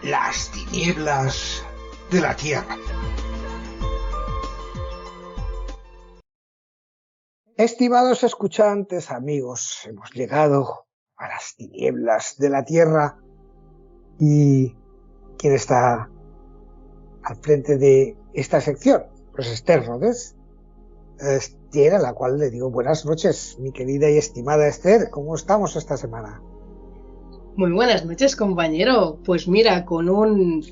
Las tinieblas de la Tierra. Estimados escuchantes, amigos, hemos llegado a las tinieblas de la Tierra. ¿Y quién está al frente de esta sección? Pues Esther Rodés, Esther, a la cual le digo buenas noches, mi querida y estimada Esther. ¿Cómo estamos esta semana? Muy buenas noches, compañero. Pues mira, con un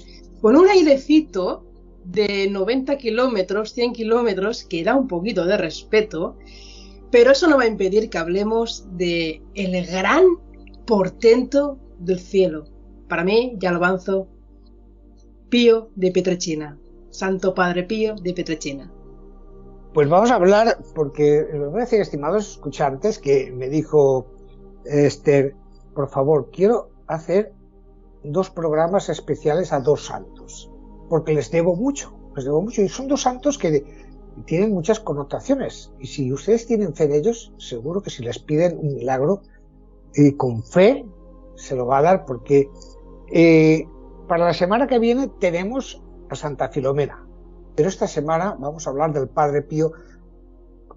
airecito de 90 kilómetros, 100 kilómetros, que da un poquito de respeto, pero eso no va a impedir que hablemos de el gran portento del cielo. Para mí, ya lo avanzo, Pío de Pietrelcina, Santo Padre Pío de Pietrelcina. Pues vamos a hablar, porque les voy a decir, estimados escuchantes, que me dijo Esther, por favor, quiero hacer 2 programas especiales a 2 santos, porque les debo mucho, y son 2 santos que tienen muchas connotaciones, y si ustedes tienen fe en ellos, seguro que si les piden un milagro, con fe, se lo va a dar, porque para la semana que viene tenemos a Santa Filomena, pero esta semana vamos a hablar del Padre Pío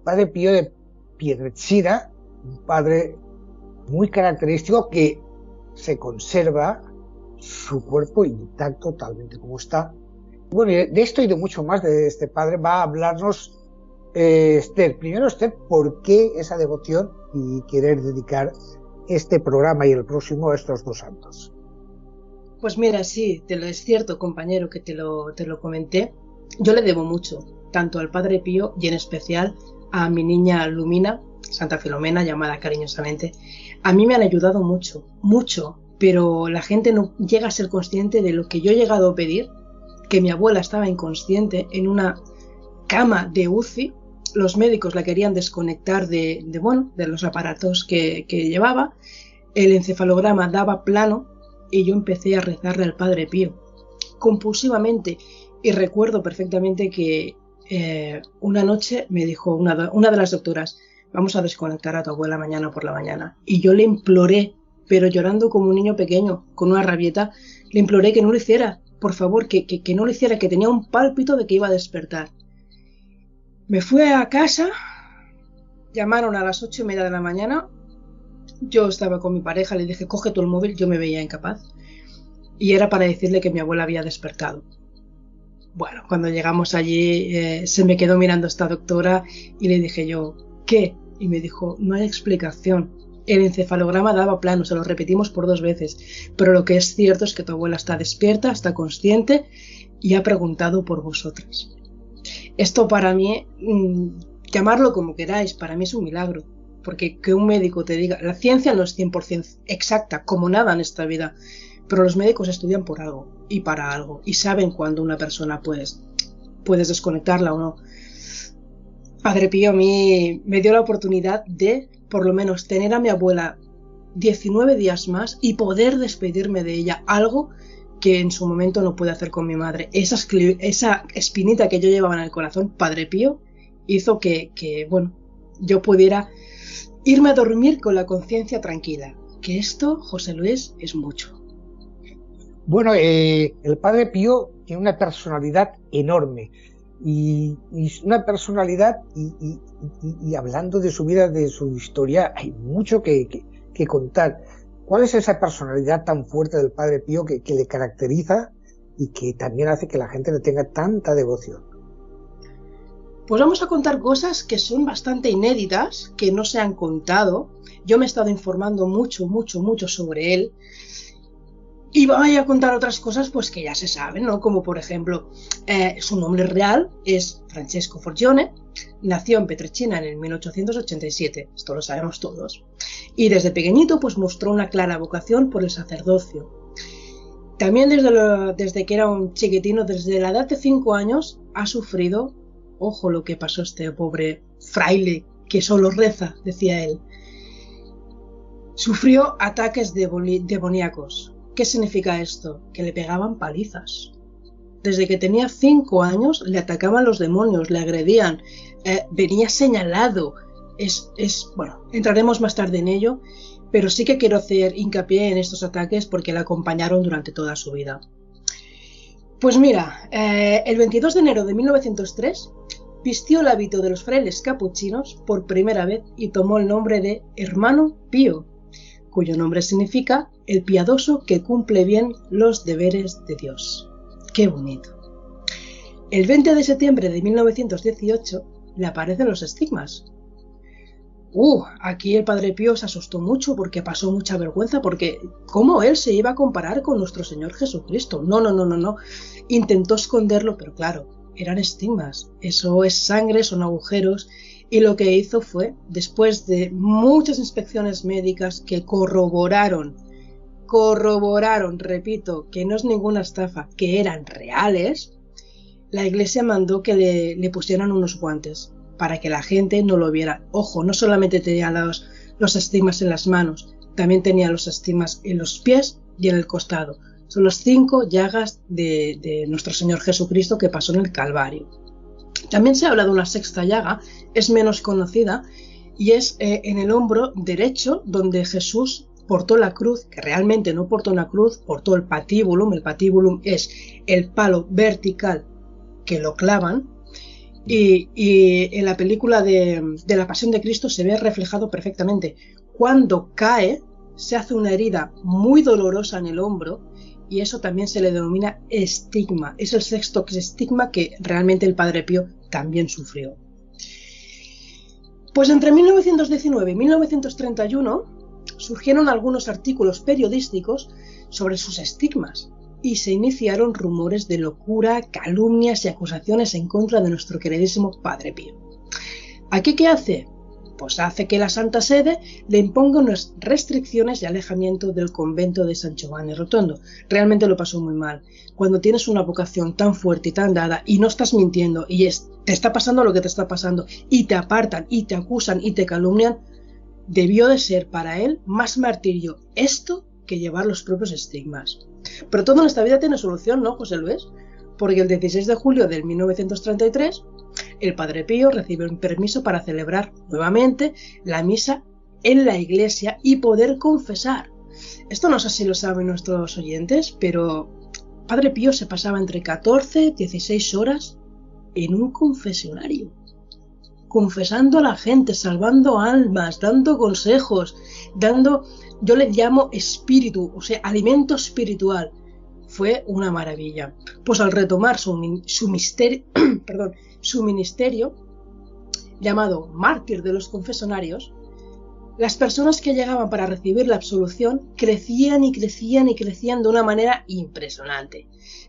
de Pietrelcina, un padre muy característico que se conserva su cuerpo intacto totalmente como está. Bueno, y de esto y de mucho más de este padre va a hablarnos Esther. Primero, Esther, ¿por qué esa devoción y querer dedicar este programa y el próximo a estos 2 santos? Pues mira, sí, es cierto, compañero, que te lo comenté. Yo le debo mucho, tanto al Padre Pío y en especial a mi niña Lumina, Santa Filomena, llamada cariñosamente. A mí me han ayudado mucho, pero la gente no llega a ser consciente de lo que yo he llegado a pedir, que mi abuela estaba inconsciente en una cama de UCI. Los médicos la querían desconectar de los aparatos que llevaba. El encefalograma daba plano y yo empecé a rezarle al Padre Pío compulsivamente. Y recuerdo perfectamente que una noche me dijo una de las doctoras, vamos a desconectar a tu abuela mañana por la mañana. Y yo le imploré, pero llorando como un niño pequeño, con una rabieta, le imploré que no lo hiciera, por favor, que no lo hiciera, que tenía un pálpito de que iba a despertar. Me fui a casa, llamaron a las 8:30 de la mañana, yo estaba con mi pareja, le dije, coge tú el móvil, yo me veía incapaz. Y era para decirle que mi abuela había despertado. Bueno, cuando llegamos allí se me quedó mirando esta doctora y le dije yo, ¿qué? Y me dijo, no hay explicación. El encefalograma daba plano, se lo repetimos por 2 veces, pero lo que es cierto es que tu abuela está despierta, está consciente y ha preguntado por vosotras. Esto para mí, llamarlo como queráis, para mí es un milagro, porque que un médico te diga, la ciencia no es 100% exacta, como nada en esta vida, pero los médicos estudian por algo y para algo y saben cuando una persona puedes desconectarla o no. Padre Pío a mí me dio la oportunidad de por lo menos tener a mi abuela 19 días más y poder despedirme de ella, algo que en su momento no pude hacer con mi madre. Esa espinita que yo llevaba en el corazón, Padre Pío, hizo que yo pudiera irme a dormir con la conciencia tranquila. Que esto, José Luis, es mucho. Bueno, el Padre Pío tiene una personalidad enorme y una personalidad y hablando de su vida, de su historia, hay mucho que contar. ¿Cuál es esa personalidad tan fuerte del Padre Pío que le caracteriza y que también hace que la gente le tenga tanta devoción? Pues vamos a contar cosas que son bastante inéditas, que no se han contado. Yo me he estado informando mucho sobre él. Y voy a contar otras cosas pues que ya se saben, ¿no? Como por ejemplo, su nombre real es Francesco Forgione, nació en Pietrelcina en el 1887, esto lo sabemos todos, y desde pequeñito pues mostró una clara vocación por el sacerdocio. También desde que era un chiquitino, desde la edad de 5 años, ha sufrido, ojo lo que pasó este pobre fraile que solo reza, decía él, sufrió ataques demoníacos. ¿Qué significa esto? Que le pegaban palizas. Desde que tenía 5 años le atacaban los demonios, le agredían, venía señalado. Bueno, entraremos más tarde en ello, pero sí que quiero hacer hincapié en estos ataques porque le acompañaron durante toda su vida. Pues mira, el 22 de enero de 1903 vistió el hábito de los frailes capuchinos por primera vez y tomó el nombre de Hermano Pío, cuyo nombre significa el piadoso que cumple bien los deberes de Dios. ¡Qué bonito! El 20 de septiembre de 1918 le aparecen los estigmas. Aquí el Padre Pío se asustó mucho porque pasó mucha vergüenza, porque ¿cómo él se iba a comparar con nuestro Señor Jesucristo? No. Intentó esconderlo, pero claro, eran estigmas. Eso es sangre, son agujeros. Y lo que hizo fue, después de muchas inspecciones médicas que corroboraron, repito, que no es ninguna estafa, que eran reales, la iglesia mandó que le pusieran unos guantes para que la gente no lo viera. Ojo, no solamente tenía los estigmas en las manos, también tenía los estigmas en los pies y en el costado. Son las 5 llagas de nuestro Señor Jesucristo que pasó en el Calvario. También se habla de una 6ª llaga, es menos conocida, y es en el hombro derecho, donde Jesús portó la cruz, que realmente no portó una cruz, portó el patíbulum. El patíbulum es el palo vertical que lo clavan, y en la película de la Pasión de Cristo se ve reflejado perfectamente. Cuando cae, se hace una herida muy dolorosa en el hombro, y eso también se le denomina estigma. Es el 6º estigma que realmente el Padre Pío también sufrió. Pues entre 1919 y 1931 surgieron algunos artículos periodísticos sobre sus estigmas, y se iniciaron rumores de locura, calumnias y acusaciones en contra de nuestro queridísimo Padre Pío. ¿Aquí qué hace? Pues hace que la Santa Sede le imponga unas restricciones y alejamiento del convento de San Giovanni Rotondo. Realmente lo pasó muy mal. Cuando tienes una vocación tan fuerte y tan dada y no estás mintiendo y te está pasando lo que te está pasando y te apartan y te acusan y te calumnian, debió de ser para él más martirio esto que llevar los propios estigmas. Pero todo en esta vida tiene solución, ¿no, José Luis? Porque el 16 de julio de 1933 el Padre Pío recibe un permiso para celebrar nuevamente la misa en la iglesia y poder confesar. Esto no sé si lo saben nuestros oyentes, pero Padre Pío se pasaba entre 14 y 16 horas en un confesionario, confesando a la gente, salvando almas, dando consejos, yo le llamo espíritu, o sea, alimento espiritual. Fue una maravilla. Pues al retomar su ministerio, llamado mártir de los confesonarios, las personas que llegaban para recibir la absolución crecían de una manera impresionante.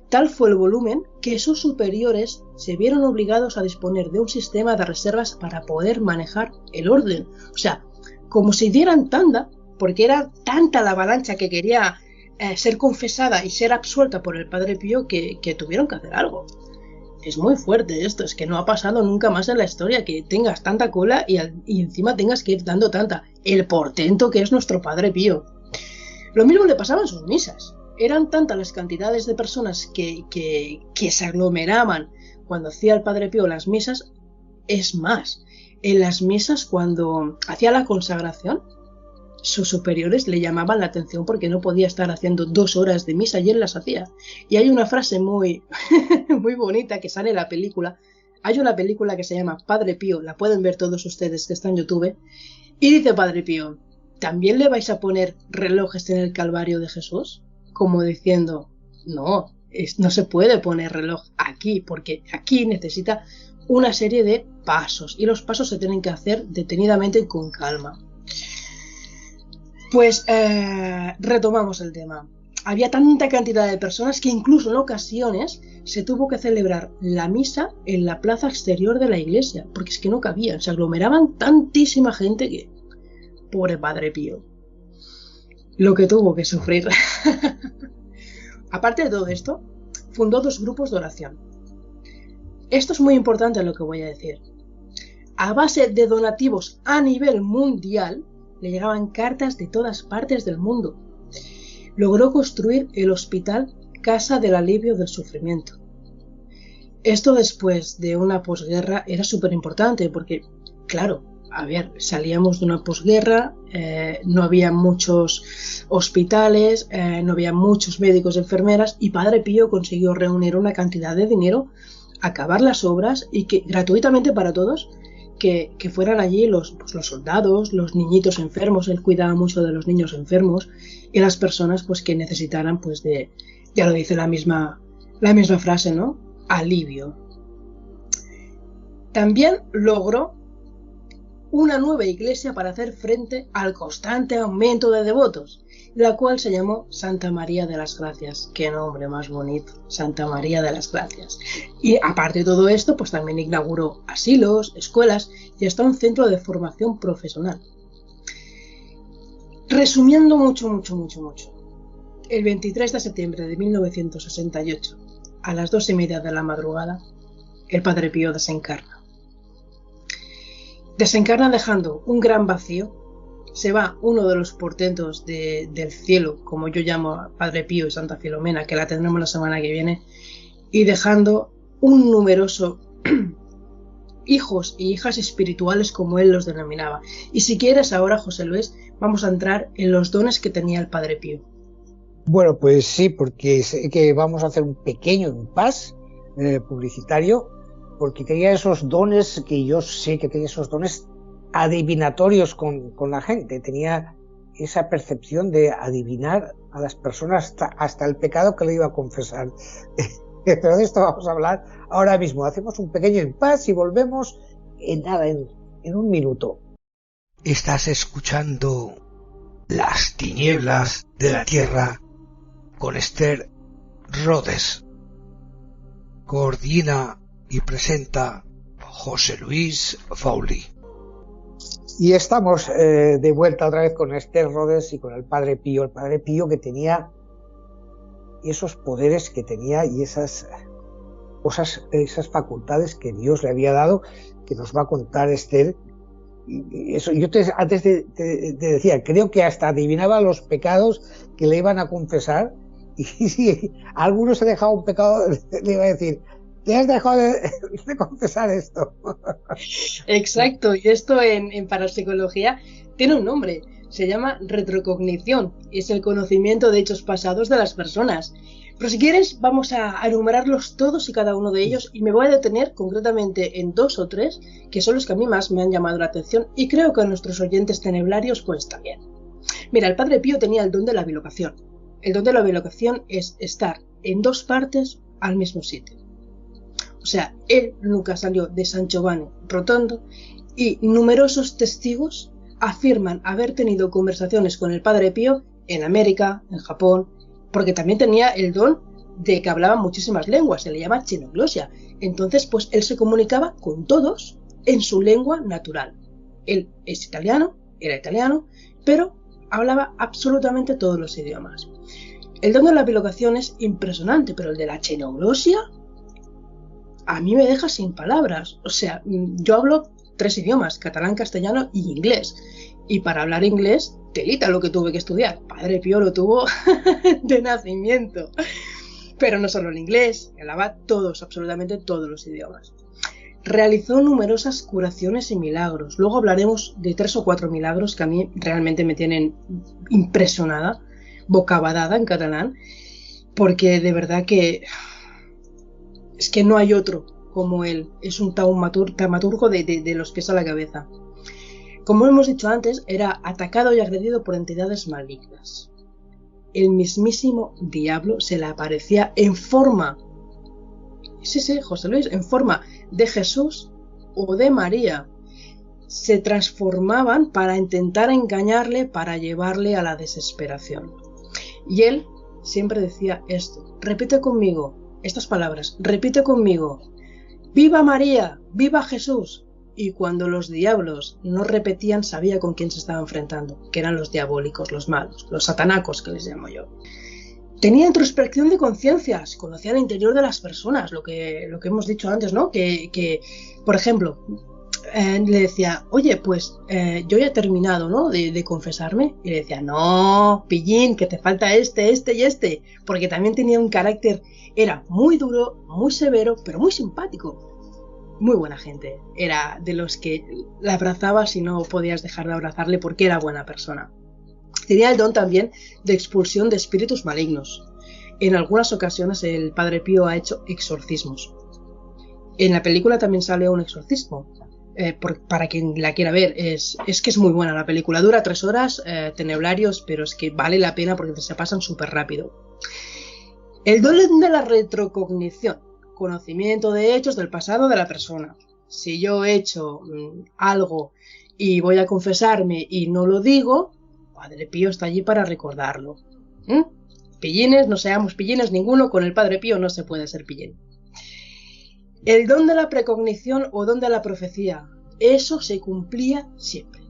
Tal fue el volumen que sus superiores se vieron obligados a disponer de un sistema de reservas para poder manejar el orden. O sea, como si dieran tanda, porque era tanta la avalancha que quería ser confesada y ser absuelta por el Padre Pío que tuvieron que hacer algo. Es muy fuerte esto, es que no ha pasado nunca más en la historia que tengas tanta cola y encima tengas que ir dando tanta. El portento que es nuestro Padre Pío. Lo mismo le pasaba en sus misas. Eran tantas las cantidades de personas que se aglomeraban cuando hacía el Padre Pío las misas. Es más, en las misas cuando hacía la consagración, sus superiores le llamaban la atención porque no podía estar haciendo 2 horas de misa y él las hacía. Y hay una frase muy, muy bonita que sale en la película. Hay una película que se llama Padre Pío, la pueden ver todos ustedes que están en YouTube. Y dice Padre Pío, ¿también le vais a poner relojes en el Calvario de Jesús? Como diciendo, no se puede poner reloj aquí, porque aquí necesita una serie de pasos. Y los pasos se tienen que hacer detenidamente y con calma. Pues retomamos el tema. Había tanta cantidad de personas que incluso en ocasiones se tuvo que celebrar la misa en la plaza exterior de la iglesia, porque es que no cabían, se aglomeraban tantísima gente que... Pobre Padre Pío. Lo que tuvo que sufrir. Aparte de todo esto, fundó 2 grupos de oración. Esto es muy importante lo que voy a decir. A base de donativos a nivel mundial, le llegaban cartas de todas partes del mundo. Logró construir el hospital Casa del Alivio del Sufrimiento. Esto después de una posguerra era súper importante porque, claro, a ver, salíamos de una posguerra, no había muchos hospitales, no había muchos médicos y enfermeras, y Padre Pío consiguió reunir una cantidad de dinero, acabar las obras y que gratuitamente para todos, que fueran allí los soldados, los niñitos enfermos. Él cuidaba mucho de los niños enfermos y las personas pues que necesitaran pues ya lo dice la misma frase, ¿no? Alivio. También logró una nueva iglesia para hacer frente al constante aumento de devotos, la cual se llamó Santa María de las Gracias. Qué nombre más bonito, Santa María de las Gracias. Y aparte de todo esto, pues también inauguró asilos, escuelas y hasta un centro de formación profesional. Resumiendo mucho, el 23 de septiembre de 1968, a las 2:30 de la madrugada, el Padre Pío desencarna. Desencarna dejando un gran vacío. Se va uno de los portentos del cielo, como yo llamo a Padre Pío y Santa Filomena, que la tendremos la semana que viene, y dejando un numeroso hijos y hijas espirituales, como él los denominaba. Y si quieres ahora, José Luis, vamos a entrar en los dones que tenía el Padre Pío. Bueno, pues sí, porque sé que vamos a hacer un pequeño impasse publicitario, porque tenía esos dones, que yo sé que tenía esos dones adivinatorios con la gente, tenía esa percepción de adivinar a las personas hasta el pecado que le iba a confesar. Pero de esto vamos a hablar ahora mismo. Hacemos un pequeño impasse y volvemos en un minuto. Estás escuchando Las tinieblas de la tierra con Esther Rodes. Coordina y presenta José Luis Fauli. Y estamos de vuelta otra vez con Esther Rodes y con el Padre Pío que tenía esos poderes que tenía y esas cosas, esas facultades que Dios le había dado, que nos va a contar Esther. Y eso, yo antes te decía, creo que hasta adivinaba los pecados que le iban a confesar, y si alguno se dejaba un pecado, le iba a decir: ¿te has dejado de confesar esto? Exacto, y esto en parapsicología tiene un nombre, se llama retrocognición, es el conocimiento de hechos pasados de las personas. Pero si quieres, vamos a enumerarlos todos y cada uno de ellos, y me voy a detener concretamente en 2 o 3, que son los que a mí más me han llamado la atención, y creo que a nuestros oyentes tenebrarios pues también. Mira, el Padre Pío tenía el don de la bilocación. El don de la bilocación es estar en 2 partes al mismo sitio. O sea, él nunca salió de San Giovanni Rotondo, y numerosos testigos afirman haber tenido conversaciones con el Padre Pío en América, en Japón, porque también tenía el don de que hablaba muchísimas lenguas, se le llama chinoglosia. Entonces, pues él se comunicaba con todos en su lengua natural. Él es italiano, era italiano, pero hablaba absolutamente todos los idiomas. El don de la bilocación es impresionante, pero el de la chinoglosia a mí me deja sin palabras. O sea, yo hablo 3 idiomas, catalán, castellano y inglés. Y para hablar inglés, telita lo que tuve que estudiar. Padre Pío lo tuvo de nacimiento. Pero no solo el inglés, hablaba todos, absolutamente todos los idiomas. Realizó numerosas curaciones y milagros. Luego hablaremos de 3 o 4 milagros que a mí realmente me tienen impresionada, bocabadada en catalán, porque de verdad que es que no hay otro como él. Es un taumaturgo de los pies a la cabeza. Como hemos dicho antes, era atacado y agredido por entidades malignas. El mismísimo diablo se le aparecía en forma, sí, José Luis, en forma de Jesús o de María. Se transformaban para intentar engañarle, para llevarle a la desesperación. Y él siempre decía esto: repite conmigo estas palabras, repite conmigo: ¡viva María! ¡Viva Jesús! Y cuando los diablos no repetían, sabía con quién se estaba enfrentando, que eran los diabólicos, los malos, los satanacos, que les llamo yo. Tenía introspección de conciencias, conocía el interior de las personas, lo que hemos dicho antes, ¿no? Que por ejemplo, le decía: oye, pues yo ya he terminado, ¿no?, de confesarme. Y le decía: no, pillín, que te falta este y este. Porque también tenía un carácter, era muy duro, muy severo, pero muy simpático. muy buena gente. Era de los que la abrazabas y no podías dejar de abrazarle porque era buena persona. Tenía el don también de expulsión de espíritus malignos. En algunas ocasiones el Padre Pío ha hecho exorcismos. En la película también sale un exorcismo. Para quien la quiera ver, es que es muy buena la película. Dura 3 horas, teneblarios, pero es que vale la pena porque se pasan súper rápido. El don de la retrocognición. Conocimiento de hechos del pasado de la persona. Si yo he hecho algo y voy a confesarme y no lo digo, Padre Pío está allí para recordarlo. Pillines, no seamos pillines ninguno, con el Padre Pío no se puede ser pillín. El don de la precognición o don de la profecía, eso se cumplía siempre.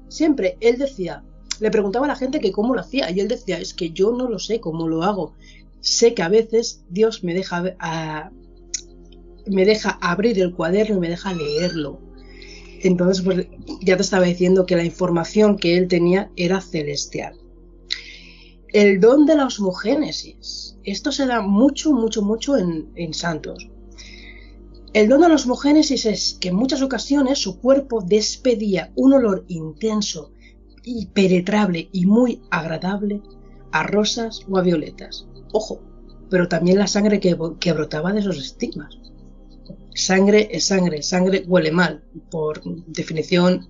Siempre, él decía, le preguntaba a la gente que cómo lo hacía, y él decía, es que yo no lo sé cómo lo hago. Sé que a veces Dios me deja abrir el cuaderno y me deja leerlo. Entonces, pues ya te estaba diciendo que la información que él tenía era celestial. El don de la osmogénesis. Esto se da mucho en santos. El don de la osmogénesis es que en muchas ocasiones su cuerpo despedía un olor intenso y penetrable y muy agradable a rosas o a violetas. Ojo, pero también la sangre que brotaba de esos estigmas. Sangre es sangre, sangre huele mal, por definición.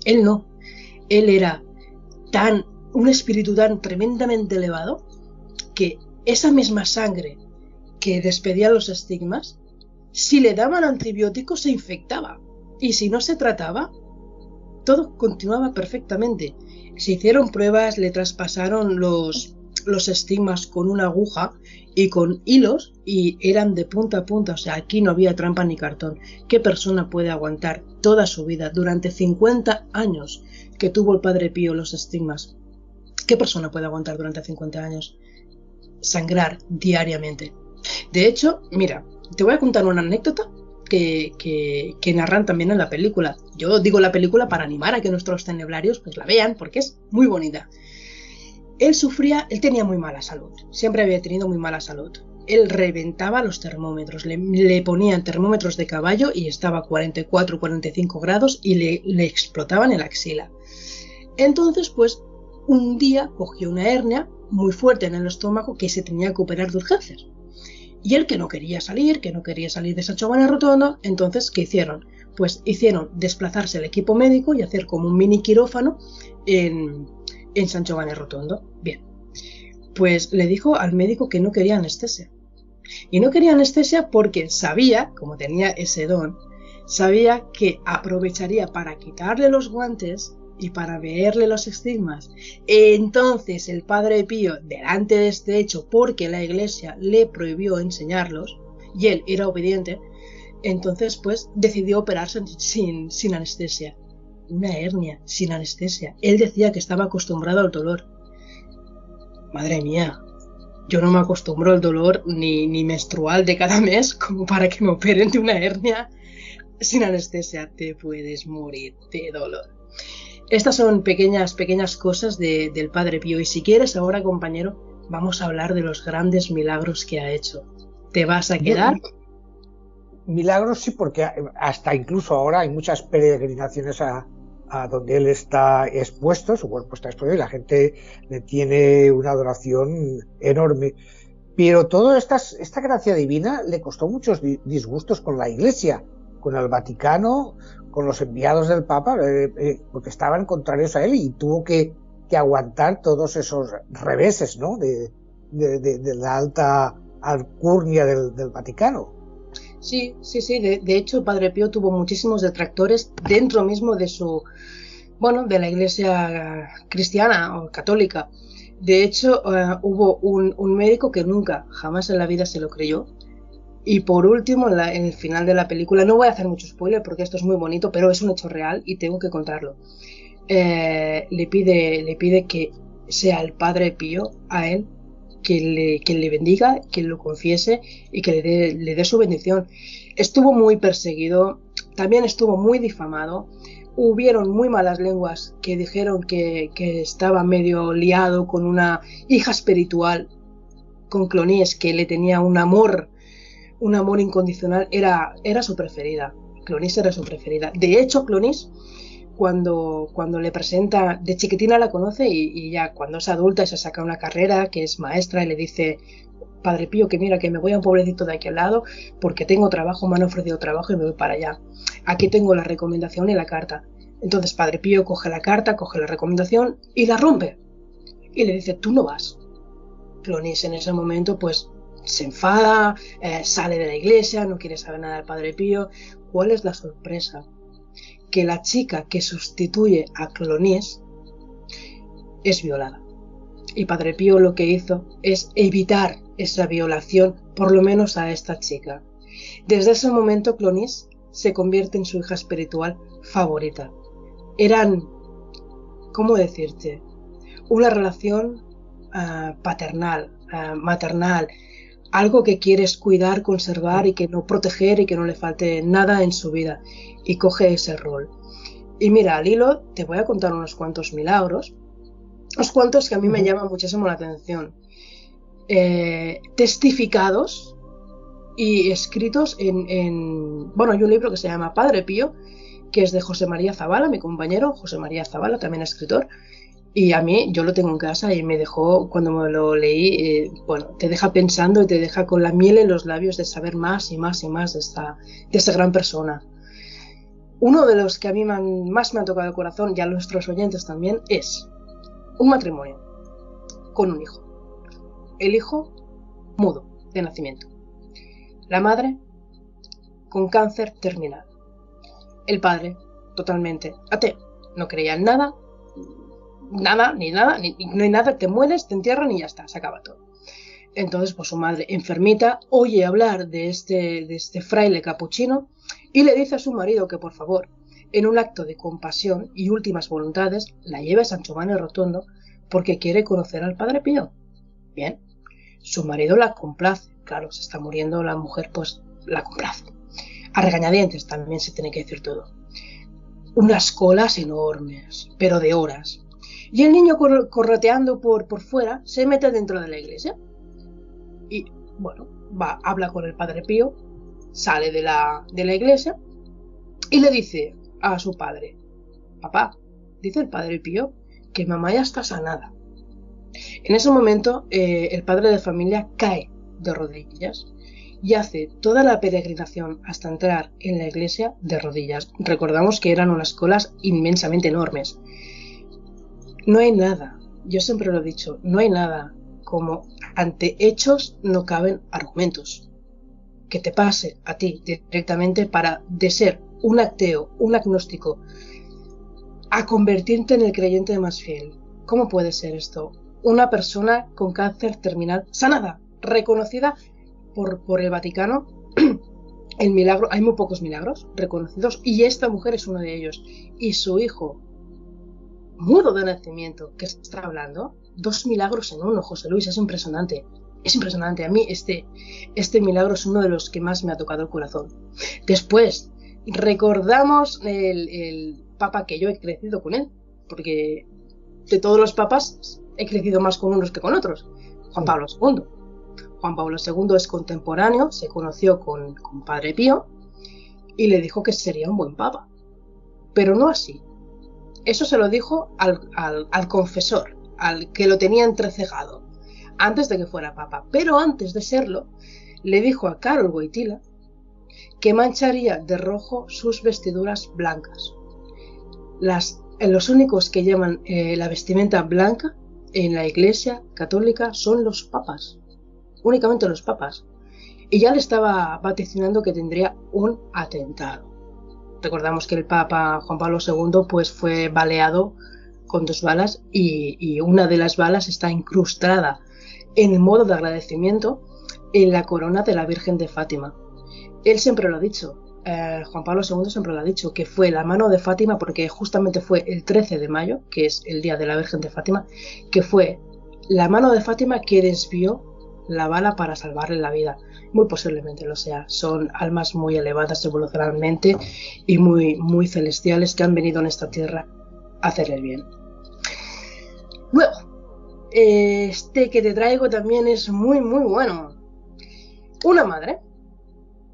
Él no, él era un espíritu tan tremendamente elevado que esa misma sangre que despedía los estigmas, si le daban antibióticos se infectaba, y si no se trataba, todo continuaba perfectamente. Se hicieron pruebas, le traspasaron los estigmas con una aguja y con hilos y eran de punta a punta, o sea, aquí no había trampa ni cartón. ¿Qué persona puede aguantar toda su vida, durante 50 años que tuvo el Padre Pío los estigmas? ¿Qué persona puede aguantar durante 50 años sangrar diariamente? De hecho, mira, te voy a contar una anécdota que narran también en la película. Yo digo la película para animar a que nuestros teneblarios pues la vean, porque es muy bonita. Él tenía muy mala salud, siempre había tenido muy mala salud. Él reventaba los termómetros, le ponían termómetros de caballo y estaba a 44, 45 grados y le explotaban el axila. Entonces, pues, un día cogió una hernia muy fuerte en el estómago que se tenía que operar de urgencias. Y él que no quería salir de Sancho Rotondo, entonces, ¿qué hicieron? Pues hicieron desplazarse el equipo médico y hacer como un mini quirófano en Sancho Rotondo. Bien, pues le dijo al médico que no quería anestesia. Y no quería anestesia porque sabía, como tenía ese don, sabía que aprovecharía para quitarle los guantes y para verle los estigmas. Entonces el Padre Pío, delante de este hecho, porque la Iglesia le prohibió enseñarlos, y él era obediente, entonces pues decidió operarse sin anestesia. Una hernia sin anestesia. Él decía que estaba acostumbrado al dolor. Madre mía, yo no me acostumbro al dolor ni menstrual de cada mes como para que me operen de una hernia sin anestesia. Te puedes morir de dolor. Estas son pequeñas cosas del Padre Pío. Y si quieres ahora, compañero, vamos a hablar de los grandes milagros que ha hecho. ¿Te vas a quedar? Milagros sí, porque hasta incluso ahora hay muchas peregrinaciones a donde él está expuesto, su cuerpo está expuesto y la gente le tiene una adoración enorme. Pero toda esta gracia divina le costó muchos disgustos con la Iglesia, con el Vaticano, con los enviados del Papa, porque estaban contrarios a él y tuvo que aguantar todos esos reveses, ¿no? de la alta alcurnia del Vaticano. Sí. De hecho, Padre Pío tuvo muchísimos detractores dentro mismo de de la Iglesia cristiana o católica. De hecho, hubo un médico que jamás en la vida se lo creyó. Y por último, en el final de la película, no voy a hacer mucho spoiler porque esto es muy bonito, pero es un hecho real y tengo que contarlo. Le pide que sea el Padre Pío a él que le bendiga, que lo confiese y que le dé su bendición. Estuvo muy perseguido, también estuvo muy difamado. Hubieron muy malas lenguas que dijeron que estaba medio liado con una hija espiritual, con Cloníes, que le tenía un amor un amor incondicional, era su preferida. Clonis era su preferida. De hecho, Clonis, cuando le presenta, de chiquitina la conoce y ya cuando es adulta y se saca una carrera, que es maestra, y le dice: Padre Pío, que mira, que me voy a un pueblecito de aquí al lado porque tengo trabajo, me han ofrecido trabajo y me voy para allá. Aquí tengo la recomendación y la carta. Entonces Padre Pío coge la carta, coge la recomendación y la rompe. Y le dice: tú no vas. Clonis en ese momento pues se enfada, sale de la iglesia, no quiere saber nada del Padre Pío. ¿Cuál es la sorpresa? Que la chica que sustituye a Clonis es violada. Y Padre Pío lo que hizo es evitar esa violación, por lo menos a esta chica. Desde ese momento Clonis se convierte en su hija espiritual favorita. Eran, ¿cómo decirte? Una relación paternal, maternal, algo que quieres cuidar, conservar y que no proteger y que no le falte nada en su vida, y coge ese rol. Y mira, al hilo te voy a contar unos cuantos milagros, unos cuantos que a mí me llaman muchísimo la atención, testificados y escritos bueno, hay un libro que se llama Padre Pío, que es de José María Zabala, mi compañero José María Zabala, también escritor. Y a mí, yo lo tengo en casa y me dejó, cuando me lo leí, bueno, te deja pensando y te deja con la miel en los labios de saber más y más y más de esta gran persona. Uno de los que a mí más me han tocado el corazón, y a nuestros oyentes también, es un matrimonio con un hijo. El hijo mudo de nacimiento. La madre con cáncer terminal. El padre totalmente ateo. No creía en nada, no hay nada, te mueres, te entierran y ya está, se acaba todo. Entonces, pues su madre, enfermita, oye hablar de este fraile capuchino y le dice a su marido que por favor, en un acto de compasión y últimas voluntades, la lleve a San Giovanni Rotondo porque quiere conocer al Padre Pío. Bien, su marido la complace, claro, se está muriendo la mujer, pues la complace. A regañadientes también se tiene que decir todo. Unas colas enormes, pero de horas. Y el niño correteando por fuera se mete dentro de la iglesia. Y bueno, habla con el Padre Pío, sale de la iglesia y le dice a su padre: papá, dice el Padre Pío que mamá ya está sanada. En ese momento el padre de familia cae de rodillas y hace toda la peregrinación hasta entrar en la iglesia de rodillas. Recordamos que eran unas colas inmensamente enormes. No hay nada, yo siempre lo he dicho, no hay nada como ante hechos no caben argumentos. Que te pase a ti directamente de ser un ateo, un agnóstico, a convertirte en el creyente más fiel. ¿Cómo puede ser esto? Una persona con cáncer terminal sanada, reconocida por el Vaticano. El milagro, hay muy pocos milagros reconocidos y esta mujer es uno de ellos. Y su hijo, mudo de nacimiento, que está hablando, 2 milagros en uno, José Luis, es impresionante. Es impresionante. A mí este milagro es uno de los que más me ha tocado el corazón. Después, recordamos el papa que yo he crecido con él, porque de todos los papas he crecido más con unos que con otros, Juan Pablo II. Juan Pablo II es contemporáneo, se conoció con Padre Pío y le dijo que sería un buen papa, pero no así. Eso se lo dijo al confesor, al que lo tenía entrecejado, antes de que fuera papa. Pero antes de serlo, le dijo a Karol Wojtyla que mancharía de rojo sus vestiduras blancas. Los únicos que llevan la vestimenta blanca en la Iglesia Católica son los papas, únicamente los papas. Y ya le estaba vaticinando que tendría un atentado. Recordamos que el Papa Juan Pablo II pues fue baleado con 2 balas y una de las balas está incrustada en modo de agradecimiento en la corona de la Virgen de Fátima. Él siempre lo ha dicho, Juan Pablo II siempre lo ha dicho, que fue la mano de Fátima, porque justamente fue el 13 de mayo, que es el día de la Virgen de Fátima, que fue la mano de Fátima que desvió la bala para salvarle la vida. Muy posiblemente lo sea. Son almas muy elevadas evolucionalmente y muy, muy celestiales que han venido en esta tierra a hacer el bien. Luego, que te traigo también es muy, muy bueno. Una madre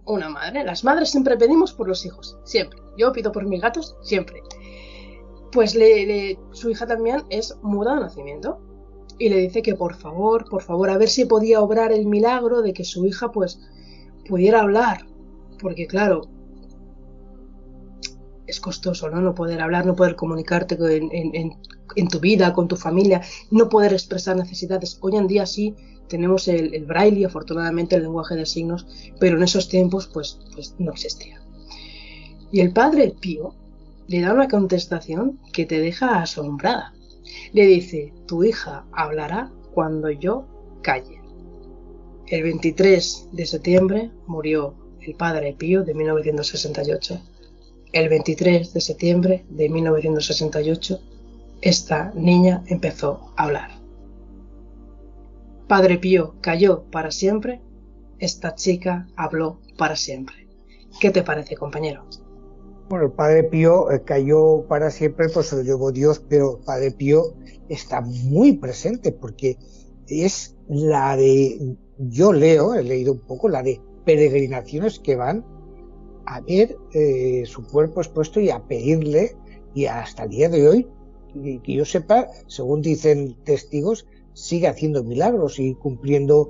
una madre. Las madres siempre pedimos por los hijos, siempre. Yo pido por mis gatos, siempre. Pues su hija también es muda de nacimiento. Y le dice que por favor, a ver si podía obrar el milagro de que su hija pues pudiera hablar. Porque claro, es costoso, ¿no? No poder hablar, no poder comunicarte en tu vida, con tu familia, no poder expresar necesidades. Hoy en día sí tenemos el braille, afortunadamente el lenguaje de signos, pero en esos tiempos pues no existía. Y el padre Pío le da una contestación que te deja asombrada. Le dice, tu hija hablará cuando yo calle. El 23 de septiembre murió el padre Pío de 1968. El 23 de septiembre de 1968 esta niña empezó a hablar. Padre Pío cayó para siempre, esta chica habló para siempre. ¿Qué te parece, compañero? Bueno, el Padre Pío cayó para siempre, pues se lo llevó Dios, pero el Padre Pío está muy presente porque es la de, yo he leído un poco, la de peregrinaciones que van a ver su cuerpo expuesto y a pedirle, y hasta el día de hoy, que yo sepa, según dicen testigos, sigue haciendo milagros y cumpliendo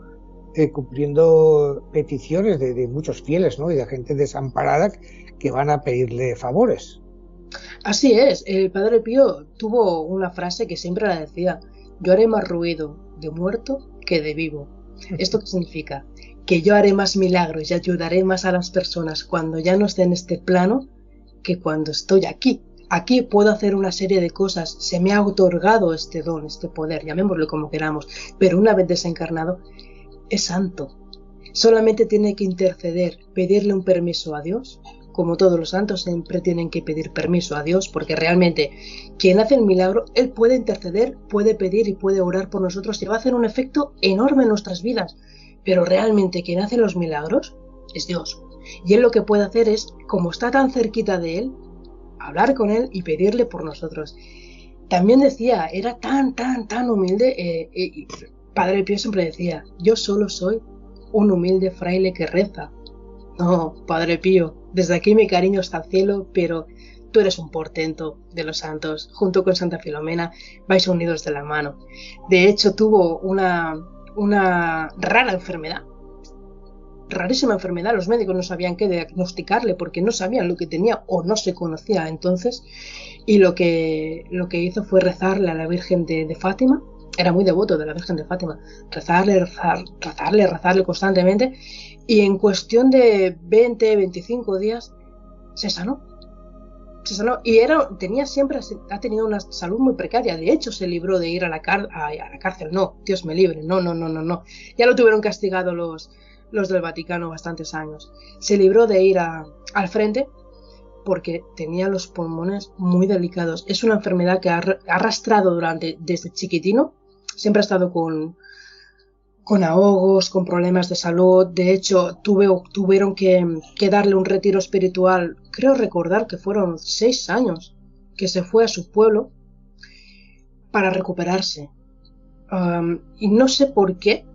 peticiones de muchos fieles, ¿no? Y de gente desamparada que van a pedirle favores. Así es, el Padre Pío tuvo una frase que siempre la decía: yo haré más ruido de muerto que de vivo. ¿Esto qué significa? Que yo haré más milagros y ayudaré más a las personas cuando ya no esté en este plano que cuando estoy aquí. Aquí puedo hacer una serie de cosas, se me ha otorgado este don, este poder, llamémoslo como queramos, pero una vez desencarnado, es santo. Solamente tiene que interceder, pedirle un permiso a Dios. Como todos los santos siempre tienen que pedir permiso a Dios, porque realmente quien hace el milagro, él puede interceder, puede pedir y puede orar por nosotros y va a hacer un efecto enorme en nuestras vidas. Pero realmente quien hace los milagros es Dios. Y él lo que puede hacer es, como está tan cerquita de él, hablar con él y pedirle por nosotros. También decía, era tan humilde, Padre Pío siempre decía, yo solo soy un humilde fraile que reza. No, Padre Pío, desde aquí mi cariño está al cielo, pero tú eres un portento de los santos. Junto con Santa Filomena vais unidos de la mano. De hecho, tuvo una rara enfermedad, rarísima enfermedad. Los médicos no sabían qué diagnosticarle porque no sabían lo que tenía o no se conocía entonces. Y lo que hizo fue rezarle a la Virgen de Fátima. Era muy devoto de la Virgen de Fátima. Rezarle constantemente. Y en cuestión de 20-25 días se sanó. Y ha tenido una salud muy precaria. De hecho, se libró de ir a la cárcel. No, Dios me libre. No. Ya lo tuvieron castigado los del Vaticano bastantes años. Se libró de ir al frente porque tenía los pulmones muy delicados. Es una enfermedad que ha arrastrado desde chiquitino. Siempre ha estado con ahogos, con problemas de salud. De hecho, tuvieron que darle un retiro espiritual. Creo recordar que fueron 6 años que se fue a su pueblo para recuperarse. Y no sé por qué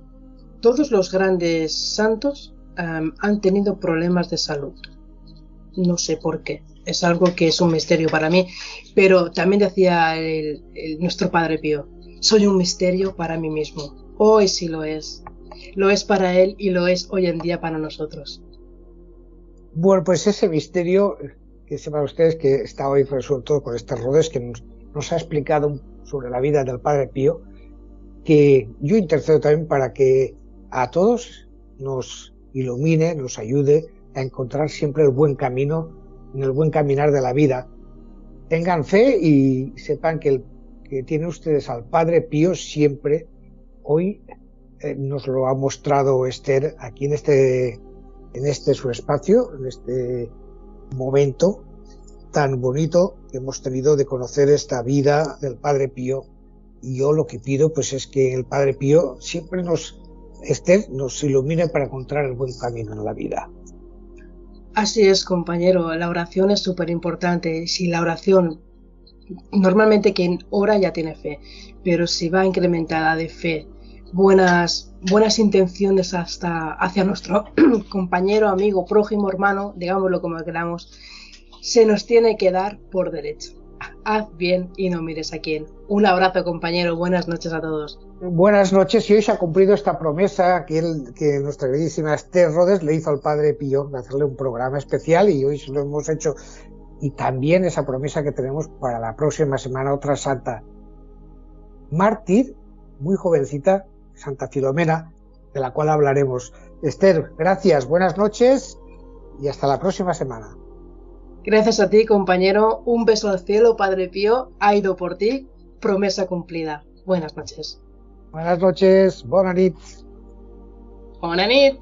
todos los grandes santos han tenido problemas de salud. No sé por qué. Es algo que es un misterio para mí. Pero también decía nuestro Padre Pío, soy un misterio para mí mismo. Hoy sí lo es. Lo es para él y lo es hoy en día para nosotros. Bueno, pues ese misterio, que sepan ustedes que está hoy resuelto con estas rodes que nos ha explicado sobre la vida del Padre Pío, que yo intercedo también para que a todos nos ilumine, nos ayude a encontrar siempre el buen camino, en el buen caminar de la vida. Tengan fe y sepan que tienen ustedes al Padre Pío siempre. Hoy nos lo ha mostrado Esther aquí en este su espacio, en este momento tan bonito que hemos tenido de conocer esta vida del Padre Pío. Y yo lo que pido pues es que el Padre Pío siempre nos ilumine para encontrar el buen camino en la vida. Así es, compañero, la oración es súper importante. Si la oración, normalmente quien ora ya tiene fe, pero si va incrementada de fe, buenas intenciones hacia nuestro compañero, amigo, prójimo, hermano, digámoslo como queramos, se nos tiene que dar por derecho. Haz bien y no mires a quién. Un abrazo, compañero. Buenas noches a todos. Buenas noches. Y hoy se ha cumplido esta promesa que nuestra queridísima Esther Rodes le hizo al Padre Pío de hacerle un programa especial, y hoy se lo hemos hecho. Y también esa promesa que tenemos para la próxima semana, otra santa mártir, muy jovencita, Santa Filomena, de la cual hablaremos. Esther, gracias, buenas noches y hasta la próxima semana. Gracias a ti, compañero. Un beso al cielo, Padre Pío. Ha ido por ti. Promesa cumplida. Buenas noches. Buenas noches. Bona nit. Bona nit.